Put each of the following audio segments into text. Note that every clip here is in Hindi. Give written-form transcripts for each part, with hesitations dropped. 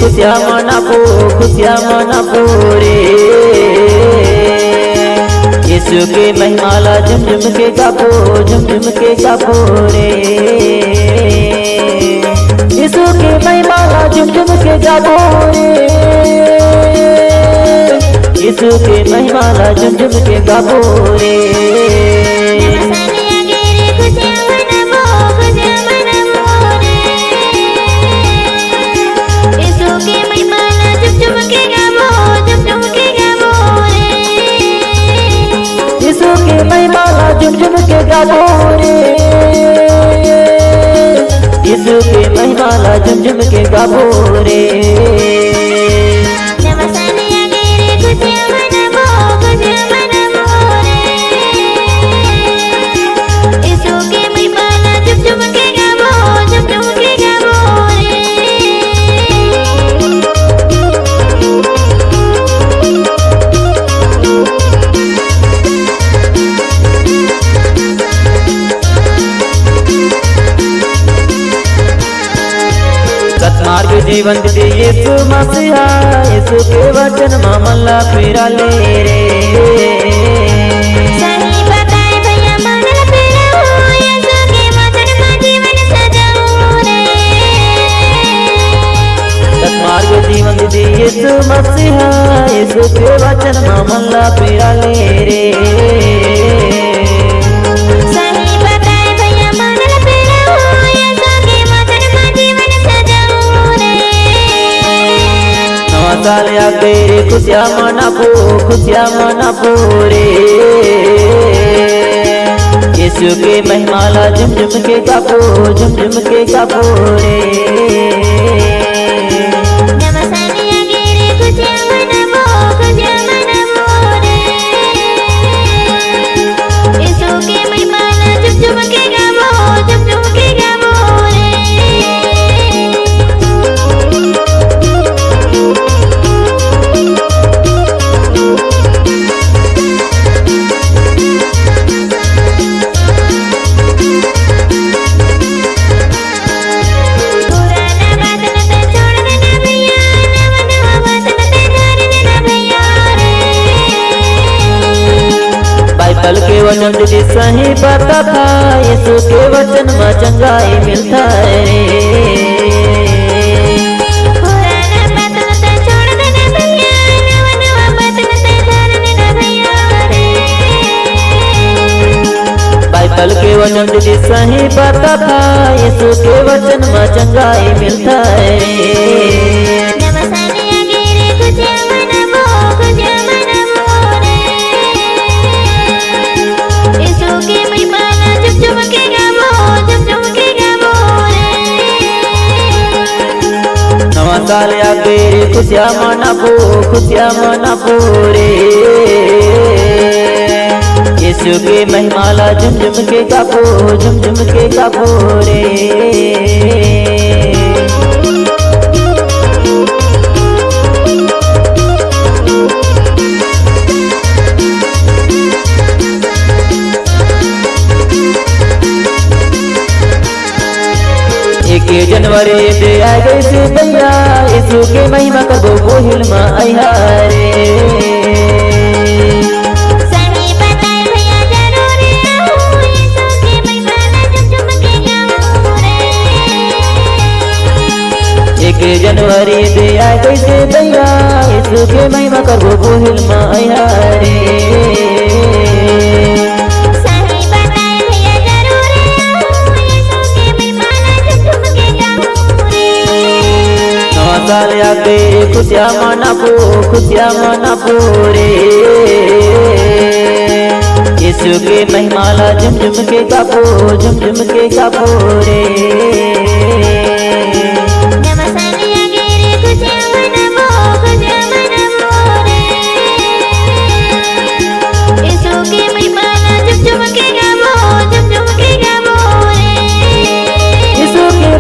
खुशियाँ मनाबो रे। यीशु के महिमाला झुम झुम के गाबो रे। यीशु के महिमाला झुम झुम के गाबो रे। यीशु के महिमाला झुम झुम के गाबो रे। महिमाला झुम झुम के गाबो रे। यीशु के महिमाला झुम झुम के गाबो रे। मार्ग जीवन दे यीशु मसीहा। यीशु के वचन मामला फेरा ले रे। सही बताए भैया मामला फेरा हो। यीशु के वचन में जीवन सजाओ रे। सत्मार्ग जीवन दे यीशु मसीहा। यीशु के वचन मामला फेरा ले रे। साल आ गए खुशियाँ मनाबो रे। यीशु के महिमाला झुम झुम के गाबो रे। कल के वचन दीदी सही पता था। यीशु के वचन में चंगाई मिलता है। बाइबल के वचन दीदी सही पता था। यीशु के वचन में चंगाई मिलता है। साल आ गए खुशियाँ मनाबो रे। यीशु के महिमाला झुम झुम के गाबो रे। जनवरी दे आ गई से भैया। यीशु के महिमा करबो बोहिल में आया रे। सही बताए भैया जरूरी हो। यीशु के महिमा झुम झुम के गाबो रे। 1 जनवरी दे आ गई से भैया। यीशु के महिमा करबो बोहिल में आया रे। साल आ गए खुशियाँ मनाबो रे। यीशु के महिमाला झुम झुम के गाबो रे। यीशु के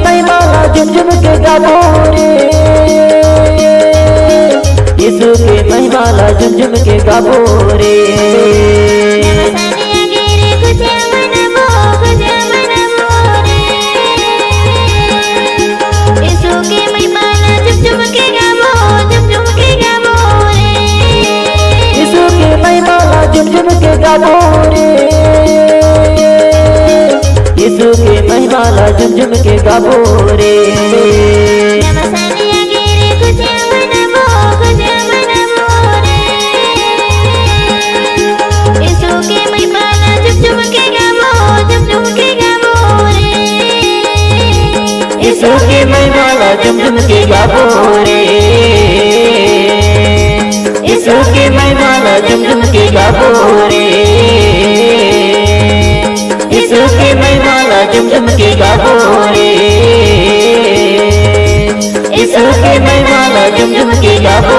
महिमाला झुम झुम के गाबो रे। यीशु के महिमाला झुम झुम के रे यीशु के महिमाला झुम झुम के गाबो रे नमस्ते गिरे खुशियाँ मनावो रे यीशु के महिमाला झुम झुम के गावो रे यीशु के महिमाला झुम झुम के गाबो रे यीशु के महिमाला झुम झुम के गाबो रे यीशु के महिमाला झुम झुम के गाबो रे यीशु के महिमाला झुम झुम के गाबो